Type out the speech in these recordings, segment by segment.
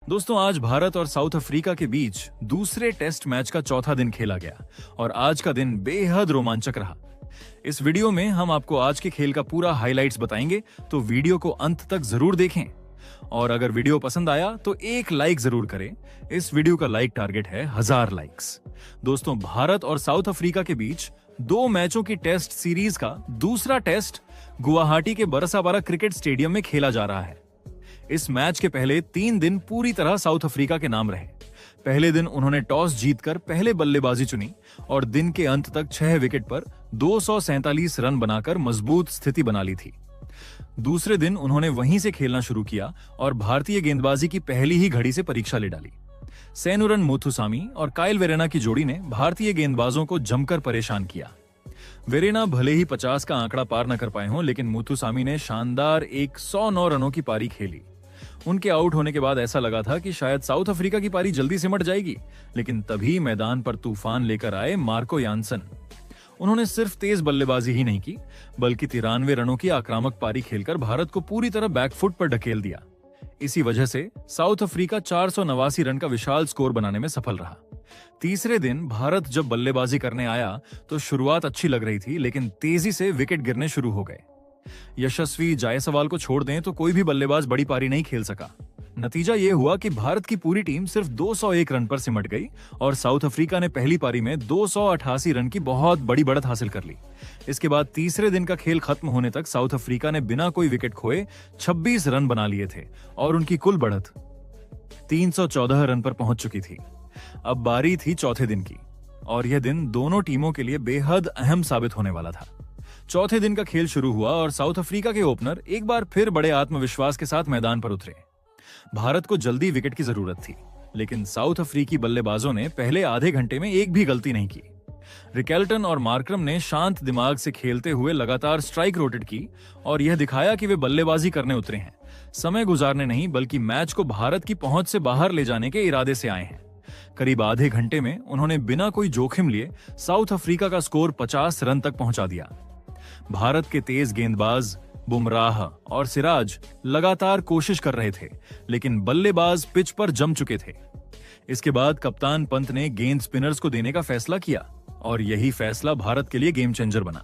दोस्तों, आज भारत और साउथ अफ्रीका के बीच दूसरे टेस्ट मैच का चौथा दिन खेला गया और आज का दिन बेहद रोमांचक रहा। इस वीडियो में हम आपको आज के खेल का पूरा हाइलाइट्स बताएंगे, तो वीडियो को अंत तक जरूर देखें। और अगर वीडियो पसंद आया तो एक लाइक जरूर करें। इस वीडियो का लाइक टारगेट है 1000 लाइक्स। दोस्तों, भारत और साउथ अफ्रीका के बीच 2 मैचों की टेस्ट सीरीज का दूसरा टेस्ट गुवाहाटी के बरसाबारा क्रिकेट स्टेडियम में खेला जा रहा है। इस मैच के पहले 3 दिन पूरी तरह साउथ अफ्रीका के नाम रहे। पहले दिन उन्होंने टॉस जीतकर पहले बल्लेबाजी चुनी और दिन के अंत तक 6 विकेट पर 247 रन बनाकर मजबूत स्थिति बना ली थी। दूसरे दिन उन्होंने वहीं से खेलना शुरू किया और भारतीय गेंदबाजी की पहली ही घड़ी से परीक्षा ले डाली। सेनुरन मुथुसामी और काइल वेरेना की जोड़ी ने भारतीय गेंदबाजों को जमकर परेशान किया। वेरेना भले ही 50 का आंकड़ा पार न कर पाए हों, लेकिन मुथुसामी ने शानदार 109 रनों की पारी खेली। उनके आउट होने के बाद ऐसा लगा था कि शायद साउथ अफ्रीका की पारी जल्दी सिमट जाएगी, लेकिन तभी मैदान पर तूफान लेकर आए मार्को यानसन। उन्होंने सिर्फ तेज बल्लेबाजी ही नहीं की, बल्कि 93 रनों की आक्रामक पारी खेलकर भारत को पूरी तरह बैकफुट पर ढकेल दिया। इसी वजह से साउथ अफ्रीका 489 रन का विशाल स्कोर बनाने में सफल रहा। तीसरे दिन भारत जब बल्लेबाजी करने आया तो शुरुआत अच्छी लग रही थी, लेकिन तेजी से विकेट गिरने शुरू हो गए। यशस्वी जायसवाल को छोड़ दें तो कोई भी बल्लेबाज बड़ी पारी नहीं खेल सका। नतीजा यह हुआ कि भारत की पूरी टीम सिर्फ 201 रन पर सिमट गई और साउथ अफ्रीका ने पहली पारी में 288 रन की बहुत बड़ी बढ़त हासिल कर ली। इसके बाद तीसरे दिन का खेल खत्म होने तक साउथ अफ्रीका ने बिना कोई विकेट खोए 26 रन बना लिए थे और उनकी कुल बढ़त 314 रन पर पहुंच चुकी थी। अब बारी थी चौथे दिन की और यह दिन दोनों टीमों के लिए बेहद अहम साबित होने वाला था। चौथे दिन का खेल शुरू हुआ और साउथ अफ्रीका के ओपनर एक बार फिर बड़े आत्मविश्वास के साथ मैदान पर उतरे। भारत को जल्दी विकेट की जरूरत थी, लेकिन साउथ अफ्रीकी बल्लेबाजों ने पहले आधे घंटे में एक भी गलती नहीं की। रिकेल्टन और मार्करम ने शांत दिमाग से खेलते हुए लगातार स्ट्राइक रोटेट की और यह दिखाया कि वे बल्लेबाजी करने उतरे हैं, समय गुजारने नहीं बल्कि मैच को भारत की पहुंच से बाहर ले जाने के इरादे से आए हैं। करीब आधे घंटे में उन्होंने बिना कोई जोखिम लिए साउथ अफ्रीका का स्कोर 50 रन तक पहुंचा दिया। भारत के तेज गेंदबाज बुमराह और सिराज लगातार कोशिश कर रहे थे, लेकिन बल्लेबाज पिच पर जम चुके थे। इसके बाद कप्तान पंत ने गेंद स्पिनर्स को देने का फैसला किया और यही फैसला भारत के लिए गेम चेंजर बना।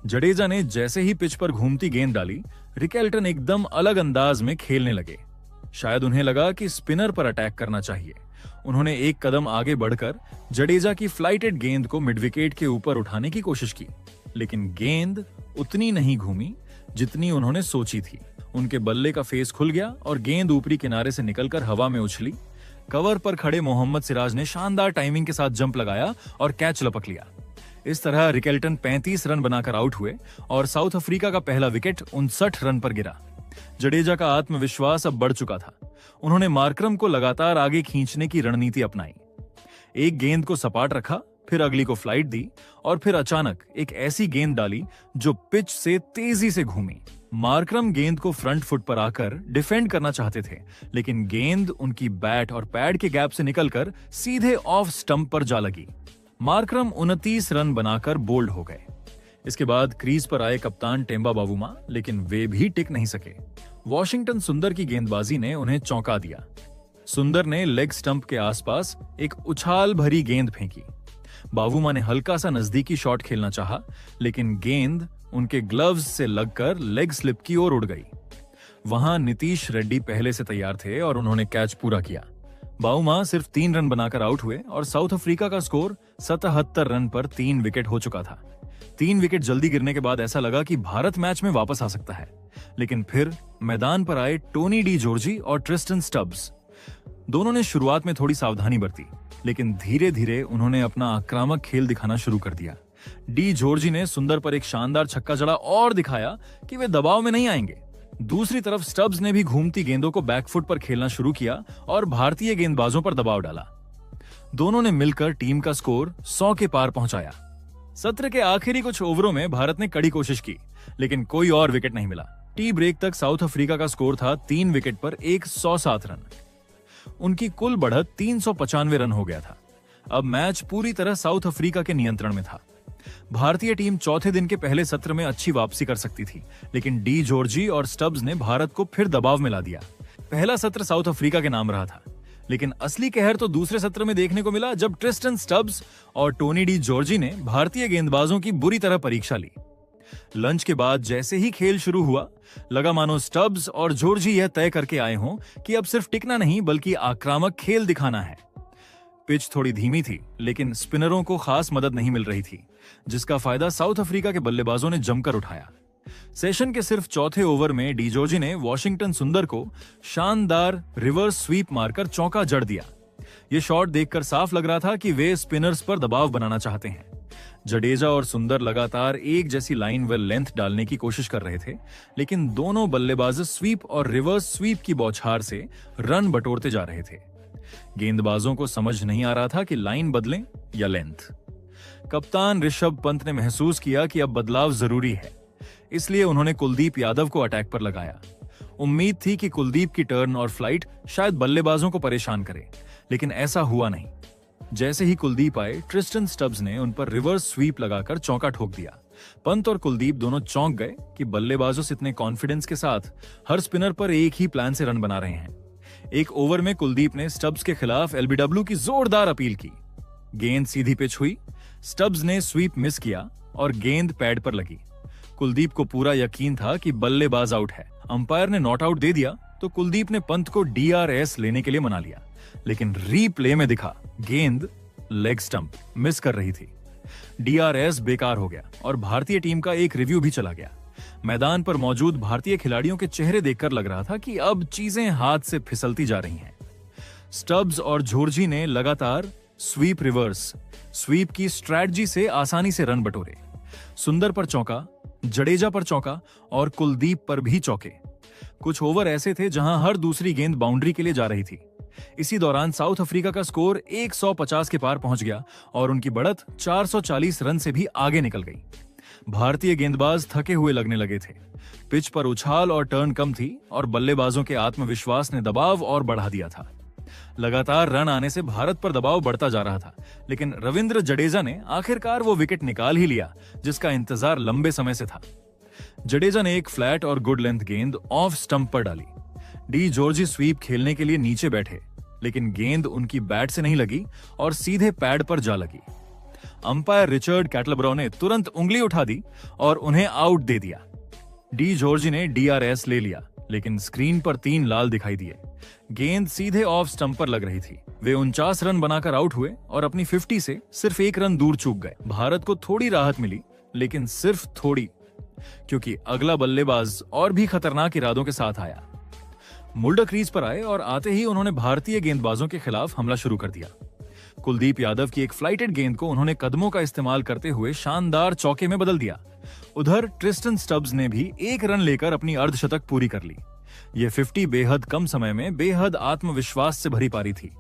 जडेजा ने जैसे ही पिच पर घूमती गेंद डाली, रिकेल्टन एकदम अलग अंदाज में खेलने लगे। शायद उन्हें लगा कि स्पिनर पर अटैक करना चाहिए। उन्होंने एक कदम आगे बढ़कर जडेजा की फ्लाइटेड गेंद को मिड विकेट के ऊपर उठाने की कोशिश की, लेकिन गेंद उतनी नहीं घूमी जितनी उन्होंने सोची थी। उनके बल्ले का फेस खुल गया और गेंद ऊपरी किनारे से निकलकर हवा में उछली। कवर पर खड़े मोहम्मद सिराज ने शानदार टाइमिंग के साथ जंप लगाया और कैच लपक लिया। इस तरह रिकेल्टन 35 रन बनाकर आउट हुए और साउथ अफ्रीका का पहला विकेट 59 रन पर गिरा। जडेजा का आत्मविश्वास अब बढ़ चुका था। उन्होंने मार्करम को लगातार आगे खींचने की रणनीति अपनाई। एक गेंद को सपाट रखा, फिर अगली को फ्लाइट दी और फिर अचानक एक ऐसी गेंद डाली जो पिच से तेजी से घूमी। मार्करम गेंद को फ्रंट फुट पर आकर डिफेंड करना चाहते थे, लेकिन गेंद उनकी बैट और पैड के गैप से निकलकर सीधे ऑफ स्टंप पर जा लगी। मार्करम 29 रन बनाकर बोल्ड हो गए। इसके बाद क्रीज पर आए कप्तान टेम्बा बावुमा, लेकिन वे भी टिक नहीं सके। वॉशिंगटन सुंदर की गेंदबाजी ने उन्हें चौंका दिया। सुंदर ने लेग स्टंप के आसपास एक उछाल भरी गेंद फेंकी। बावुमा ने हल्का सा नजदीकी शॉट खेलना चाहा, लेकिन गेंद उनके ग्लव्स से लगकर लेग स्लिप की ओर उड़ गई। वहां नीतीश रेड्डी पहले से तैयार थे और उन्होंने कैच पूरा किया। बावुमा सिर्फ 3 रन बनाकर आउट हुए और साउथ अफ्रीका का स्कोर 77 रन पर 3 विकेट हो चुका था। 3 विकेट जल्दी गिरने के बाद ऐसा लगा कि भारत मैच में वापस आ सकता है, लेकिन फिर मैदान पर आए टोनी डी जॉर्जी और ट्रिस्टन स्टब्स। दोनों ने शुरुआत में थोड़ी सावधानी बरती, लेकिन धीरे धीरे उन्होंने अपना आक्रामक खेल दिखाना शुरू कर दिया। डी जॉर्जी ने सुंदर पर एक शानदार छक्का जड़ा और दिखाया कि वे दबाव में नहीं आएंगे। दूसरी तरफ स्टब्स ने भी घूमती गेंदों को बैकफुट पर खेलना शुरू किया और भारतीय गेंदबाजों पर दबाव डाला। दोनों ने मिलकर टीम का स्कोर 100 के पार पहुंचाया। सत्र के आखिरी कुछ ओवरों में भारत ने कड़ी कोशिश की, लेकिन कोई और विकेट नहीं मिला। टी ब्रेक तक साउथ अफ्रीका का स्कोर था 3 विकेट पर 107 रन। उनकी कुल बढ़त 395 रन हो गया था। अब मैच पूरी तरह साउथ अफ्रीका के नियंत्रण में था। भारतीय टीम चौथे दिन के पहले सत्र में अच्छी वापसी कर सकती थी, लेकिन डी जॉर्जी और स्टब्स ने भारत को फिर दबाव में ला दिया। पहला सत्र साउथ अफ्रीका के नाम रहा था, लेकिन असली कहर तो दूसरे सत्र में देखने को मिला जब ट्रिस्टन स्टब्स और टोनी डी जॉर्जी ने भारतीय गेंदबाजों की बुरी तरह परीक्षा ली। लंच के बाद जैसे ही खेल शुरू हुआ, लगा मानो स्टब्स और जॉर्जी यह तय करके आए हों कि अब सिर्फ टिकना नहीं बल्कि आक्रामक खेल दिखाना है। पिच थोड़ी धीमी थी, लेकिन स्पिनरों को खास मदद नहीं मिल रही थी, जिसका फायदा साउथ अफ्रीका के बल्लेबाजों ने जमकर उठाया। सेशन के सिर्फ चौथे ओवर में डी जॉर्जी ने वॉशिंगटन सुंदर को शानदार रिवर्स स्वीप मारकर चौका जड़ दिया। ये शॉट देखकर साफ लग रहा था कि वे स्पिनर्स पर दबाव बनाना चाहते हैं। जडेजा और सुंदर लगातार एक जैसी लाइन व लेंथ डालने की कोशिश कर रहे थे, लेकिन दोनों बल्लेबाज स्वीप और रिवर्स स्वीप की बौछार से रन बटोरते जा रहे थे। गेंदबाजों को समझ नहीं आ रहा था कि लाइन बदलें या लेंथ। कप्तान ऋषभ पंत ने महसूस किया कि अब बदलाव जरूरी है, इसलिए उन्होंने कुलदीप यादव को अटैक पर लगाया। उम्मीद थी कि कुलदीप की टर्न और फ्लाइट शायद बल्लेबाजों को परेशान करे, लेकिन ऐसा हुआ नहीं। जैसे ही कुलदीप आए, ट्रिस्टन स्टब्स ने उन पर रिवर्स स्वीप लगाकर चौका ठोक दिया। पंत और कुलदीप दोनों चौंक गए कि बल्लेबाजों से इतने कॉन्फिडेंस के साथ हर स्पिनर पर एक ही प्लान से रन बना रहे हैं। एक ओवर में कुलदीप ने स्टब्स के खिलाफ एलबीडब्ल्यू की जोरदार अपील की। गेंद सीधी पिच हुई, स्टब्स ने स्वीप मिस किया और गेंद पैड पर लगी। कुलदीप को पूरा यकीन था कि बल्लेबाज आउट है। अंपायर ने नॉट आउट दे दिया तो कुलदीप ने पंत को DRS लेने के लिए मना लिया, लेकिन रीप्ले में दिखा गेंद लेग स्टंप मिस कर रही थी। DRS बेकार हो गया और भारतीय टीम का एक रिव्यू भी चला गया। मैदान पर मौजूद भारतीय खिलाड़ियों के चेहरे देखकर लग रहा था कि अब चीजें हाथ से फिसलती जा रही हैं। स्टब्स और जॉर्जी ने लगातार स्वीप रिवर्स स्वीप की स्ट्रैटेजी से आसानी से रन बटोरे। सुंदर पर चौका, जडेजा पर चौका और कुलदीप पर भी चौके। कुछ ओवर ऐसे थे जहां हर दूसरी गेंद बाउंड्री के लिए जा रही थी। इसी दौरान साउथ अफ्रीका का स्कोर 150 के पार पहुंच गया और उनकी बढ़त 440 रन से भी आगे निकल गई। भारतीय गेंदबाज थके हुए लगने लगे थे। पिच पर उछाल और टर्न कम थी और बल्लेबाजों के आत्मविश्वास ने दबाव और बढ़ा दिया था। लगातार रन आने से भारत पर दबाव बढ़ता जा रहा था, लेकिन रविंद्र जडेजा ने आखिरकार वो विकेट निकाल ही लिया जिसका इंतजार लंबे समय से था। जडेजा ने एक फ्लैट और गुड लेंथ गेंद ऑफ स्टंप पर डाली। डी जॉर्जी स्वीप खेलने के लिए नीचे बैठे, लेकिन गेंद उनकी बैट से नहीं लगी और सीधे पैड पर जा लगी। अंपायर रिचर्ड कैटलब्रो ने तुरंत उंगली उठा दी और उन्हें आउट दे दिया। डी जॉर्जी ने DRS ले लिया, लेकिन स्क्रीन पर 3 लाल दिखाई दिए। गेंद सीधे ऑफ स्टंप पर लग रही थी। वे 49 रन बनाकर आउट हुए और अपनी 50 से सिर्फ 1 रन दूर चूक गए। भारत को थोड़ी राहत मिली, लेकिन सिर्फ थोड़ी, क्योंकि अगला बल्लेबाज और भी खतरनाक इरादों के साथ आया। मुल्डर क्रीज पर आए और आते ही उन्होंने भारतीय गेंदबाजों के खिलाफ हमला शुरू कर दिया। कुलदीप यादव की एक फ्लाइटेड गेंद को उन्होंने कदमों का इस्तेमाल करते हुए शानदार चौके में बदल दिया। उधर ट्रिस्टन स्टब्स ने भी 1 रन लेकर अपनी अर्धशतक पूरी कर ली। ये 50 बेहद कम समय में बेहद आत्मविश्वास से भरी पारी थी।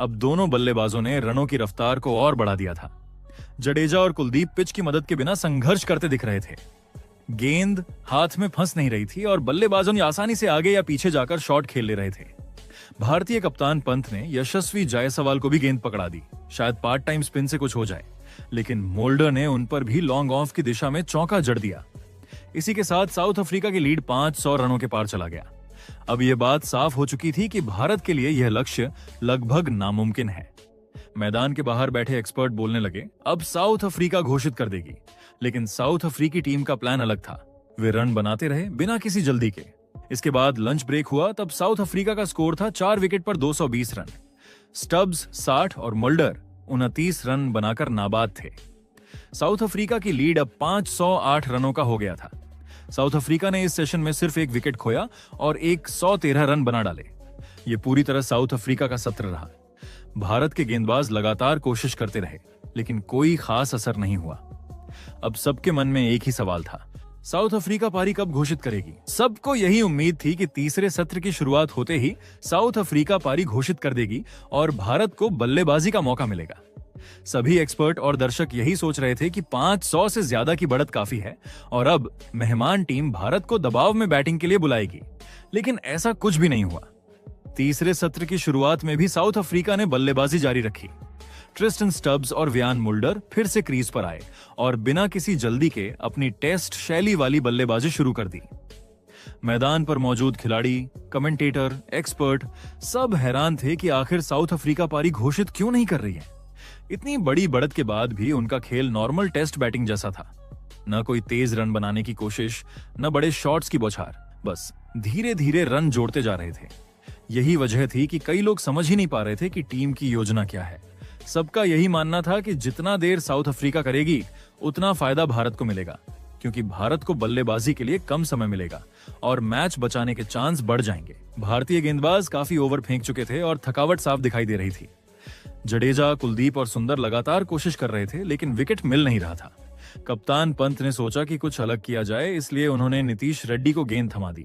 अब दोनों बल्लेबाजों ने रनों की रफ्तार को और बढ़ा दिया था। जडेजा और कुलदीप पिच की मदद के बिना संघर्ष करते दिख रहे थे। गेंद हाथ में फंस नहीं रही थी और बल्लेबाजों ने आसानी से आगे या पीछे जाकर शॉट खेल ले रहे थे। भारतीय कप्तान पंत ने यशस्वी जायसवाल को भी गेंद पकड़ा दी, शायद पार्ट टाइम स्पिन से कुछ हो जाए, लेकिन मोल्डर ने उन पर भी लॉन्ग ऑफ की दिशा में चौका जड़ दिया। इसी के साथ साउथ अफ्रीका की लीड 500 रनों के पार चला गया। अब यह बात साफ हो चुकी थी कि भारत के लिए यह लक्ष्य लगभग नामुमकिन है। मैदान के बाहर बैठे एक्सपर्ट बोलने लगे, अब साउथ अफ्रीका घोषित कर देगी, लेकिन साउथ अफ्रीकी टीम का प्लान अलग था। वे रन बनाते रहे बिना किसी जल्दी के। इसके बाद लंच ब्रेक हुआ, तब साउथ अफ्रीका का स्कोर था 4 विकेट पर 220 रन। स्टब्स 60 और मुल्डर 29 रन बनाकर नाबाद थे। साउथ अफ्रीका की लीड अब 508 रनों का हो गया था। साउथ अफ्रीका ने इस सेशन में सिर्फ 1 विकेट खोया और 113 रन बना डाले। ये पूरी तरह साउथ अफ्रीका का सत्र रहा। भारत के गेंदबाज लगातार कोशिश करते रहे, लेकिन कोई खास असर नहीं हुआ। अब सबके मन में एक ही सवाल था, साउथ अफ्रीका पारी कब घोषित करेगी? सबको यही उम्मीद थी कि तीसरे सत्र की शुरुआत होते ही साउथ अफ्रीका पारी घोषित कर देगी और भारत को बल्लेबाजी का मौका मिलेगा। सभी एक्सपर्ट और दर्शक यही सोच रहे थे कि 500 से ज्यादा की बढ़त काफी है और अब मेहमान टीम भारत को दबाव में बैटिंग के लिए बुलाएगी, लेकिन ऐसा कुछ भी नहीं हुआ। तीसरे सत्र की शुरुआत में भी साउथ अफ्रीका ने बल्लेबाजी जारी रखी। ट्रिस्टन स्टब्स और व्यान मुल्डर फिर से क्रीज पर आए और बिना किसी जल्दी के अपनी टेस्ट शैली वाली बल्लेबाजी शुरू कर दी। मैदान पर मौजूद खिलाड़ी, कमेंटेटर, एक्सपर्ट सब हैरान थे कि आखिर साउथ अफ्रीका पारी घोषित क्यों नहीं कर रही है। इतनी बड़ी बढ़त के बाद भी उनका खेल नॉर्मल टेस्ट बैटिंग जैसा था। न कोई तेज रन बनाने की कोशिश, न बड़े शॉट्स की बौछार, बस धीरे धीरे रन जोड़ते जा रहे थे। यही वजह थी कि कई लोग समझ ही नहीं पा रहे थे कि टीम की योजना क्या है। सबका यही मानना था कि जितना देर साउथ अफ्रीका करेगी उतना फायदा भारत को मिलेगा, क्योंकि भारत को बल्लेबाजी के लिए कम समय मिलेगा और मैच बचाने के चांस बढ़ जाएंगे। भारतीय गेंदबाज काफी ओवर फेंक चुके थे और थकावट साफ दिखाई दे रही थी। जडेजा, कुलदीप और सुंदर लगातार कोशिश कर रहे थे, लेकिन विकेट मिल नहीं रहा था। कप्तान पंत ने सोचा कि कुछ अलग किया जाए, इसलिए उन्होंने नीतीश रेड्डी को गेंद थमा दी।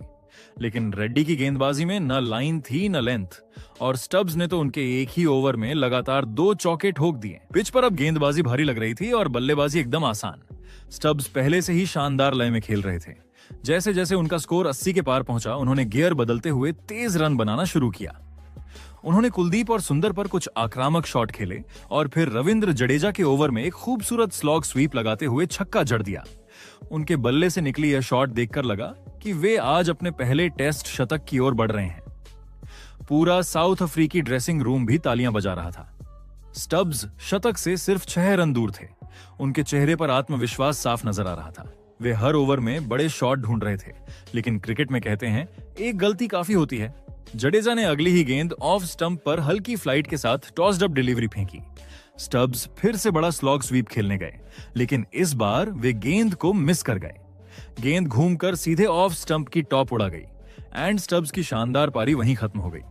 लेकिन रेड्डी की गेंदबाजी में न लाइन थी न लेंथ, और स्टब्स ने तो उनके एक ही ओवर में लगातार 2 चौके ठोक दिए। पिच पर अब गेंदबाजी भारी लग रही थी और बल्लेबाजी एकदम आसान। स्टब्स पहले से ही शानदार लय में खेल रहे थे। जैसे जैसे उनका स्कोर 80 के पार पहुंचा, उन्होंने गियर बदलते हुए तेज रन बनाना शुरू किया। उन्होंने कुलदीप और सुंदर पर कुछ आक्रामक शॉट खेले और फिर रविंद्र जडेजा के ओवर में एक खूबसूरत स्लॉग स्वीप लगाते हुए छक्का जड़ दिया। उनके बल्ले से निकली यह शॉट देखकर लगा कि वे आज अपने पहले टेस्ट शतक की ओर बढ़ रहे हैं। पूरा साउथ अफ्रीकी ड्रेसिंग रूम भी तालियां बजा रहा था। स्टब्स शतक से सिर्फ 6 रन दूर थे। उनके चेहरे पर आत्मविश्वास साफ नजर आ रहा था। वे हर ओवर में बड़े शॉट ढूंढ रहे थे, लेकिन क्रिकेट में कहते हैं एक गलती काफी होती है। जडेजा ने अगली ही गेंद ऑफ स्टंप पर हल्की फ्लाइट के साथ टॉस्ड अप डिलीवरी फेंकी। स्टब्स फिर से बड़ा स्लॉग स्वीप खेलने गए, लेकिन इस बार वे गेंद को मिस कर गए। गेंद घूमकर सीधे ऑफ स्टंप की टॉप उड़ा गई एंड स्टब्स की शानदार पारी वहीं खत्म हो गई।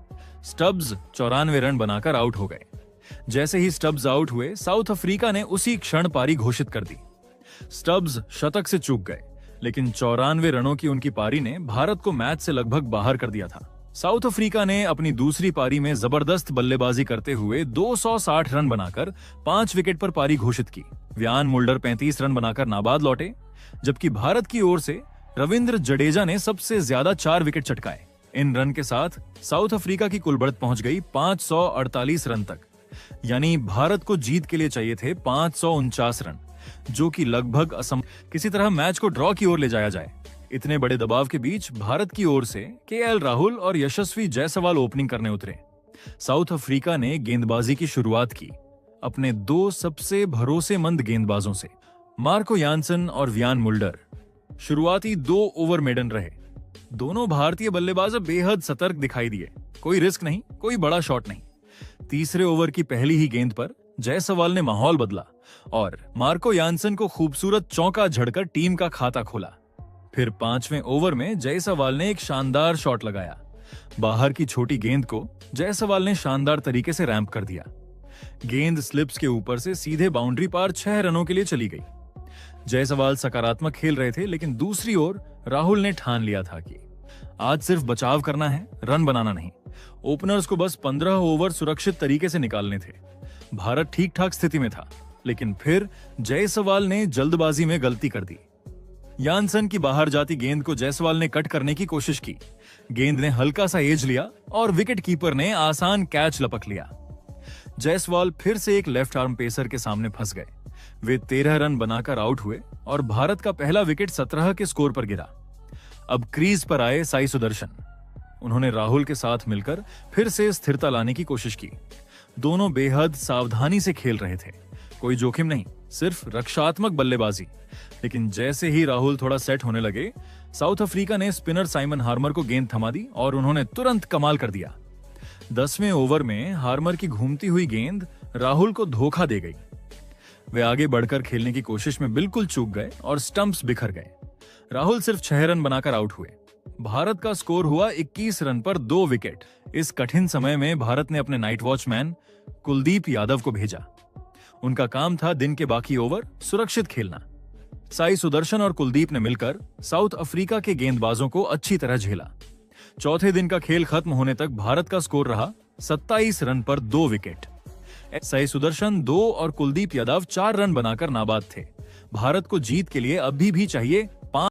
स्टब्स 94 रन बनाकर आउट हो गए। जैसे ही स्टब्स आउट हुए, साउथ अफ्रीका ने उसी क्षण पारी घोषित कर दी। स्टब्स शतक से चूक गए, लेकिन 94 रनों की उनकी पारी ने भारत को मैच से लगभग बाहर कर दिया था। साउथ अफ्रीका ने अपनी दूसरी पारी में जबरदस्त बल्लेबाजी करते हुए 260 रन बनाकर 5 विकेट पर पारी घोषित की। व्यान मुल्डर 35 रन बनाकर नाबाद लौटे, जबकि भारत की ओर से रविंद्र जडेजा ने सबसे ज्यादा 4 विकेट चटकाए। इन रन के साथ साउथ अफ्रीका की कुल बढ़त पहुंच गई 548 रन तक, यानी भारत को जीत के लिए चाहिए थे 549 रन, जो कि लगभग असंभव। किसी तरह मैच को ड्रॉ की ओर ले जाया जाए। इतने बड़े दबाव के बीच भारत की ओर से केएल राहुल और यशस्वी जायसवाल ओपनिंग करने उतरे। साउथ अफ्रीका ने गेंदबाजी की शुरुआत की अपने 2 सबसे भरोसेमंद गेंदबाजों से, मार्को यानसन और व्यान मुल्डर। शुरुआती 2 ओवर मेडन रहे। दोनों भारतीय बल्लेबाज बेहद सतर्क दिखाई दिए। कोई रिस्क नहीं, कोई बड़ा शॉट नहीं। तीसरे ओवर की पहली ही गेंद पर जायसवाल ने माहौल बदला और मार्को यानसन को खूबसूरत चौका झड़कर टीम का खाता खोला। फिर 5वें ओवर में जायसवाल ने एक शानदार शॉट लगाया। बाहर की छोटी गेंद को जायसवाल ने शानदार तरीके से रैंप कर दिया। गेंद स्लिप्स के ऊपर से सीधे बाउंड्री पार 6 रनों के लिए चली गई। जायसवाल सकारात्मक खेल रहे थे, लेकिन दूसरी ओर राहुल ने ठान लिया था कि आज सिर्फ बचाव करना है, रन बनाना नहीं। ओपनर्स को बस 15 ओवर सुरक्षित तरीके से निकालने थे। भारत ठीक ठाक स्थिति में था, लेकिन फिर जायसवाल ने जल्दबाजी में गलती कर दी। यानसन की बाहर जाती गेंद को जायसवाल ने कट करने की कोशिश की। गेंद ने हल्का सा एज लिया और विकेट कीपर ने आसान कैच लपक लिया। जायसवाल फिर से एक लेफ्ट आर्म पेसर के सामने फंस गए। वे 13 रन बनाकर आउट हुए और भारत का पहला विकेट 17 के स्कोर पर गिरा। अब क्रीज पर आए साई सुदर्शन। उन्होंने राहुल के साथ मिलकर फिर से स्थिरता लाने की कोशिश की। दोनों बेहद सावधानी से खेल रहे थे, कोई जोखिम नहीं, सिर्फ रक्षात्मक बल्लेबाजी। लेकिन जैसे ही राहुल थोड़ा सेट होने लगे, साउथ अफ्रीका ने स्पिनर साइमन हार्मर को गेंद थमा दी और उन्होंने तुरंत कमाल कर दिया। 10वें ओवर में हार्मर की घूमती हुई गेंद राहुल को धोखा दे गई। वे आगे बढ़कर खेलने की कोशिश में बिल्कुल चूक गए और स्टंप्स बिखर गए। राहुल सिर्फ 6 रन बनाकर आउट हुए। भारत का स्कोर हुआ 21 रन पर 2 विकेट। इस कठिन समय में भारत ने अपने नाइट वॉचमैन कुलदीप यादव को भेजा। उनका काम था दिन के बाकी ओवर सुरक्षित खेलना। साई सुदर्शन और कुलदीप ने मिलकर साउथ अफ्रीका के गेंदबाजों को अच्छी तरह झेला। चौथे दिन का खेल खत्म होने तक भारत का स्कोर रहा 27 रन पर 2 विकेट। साई सुदर्शन 2 और कुलदीप यादव 4 रन बनाकर नाबाद थे। भारत को जीत के लिए अभी भी चाहिए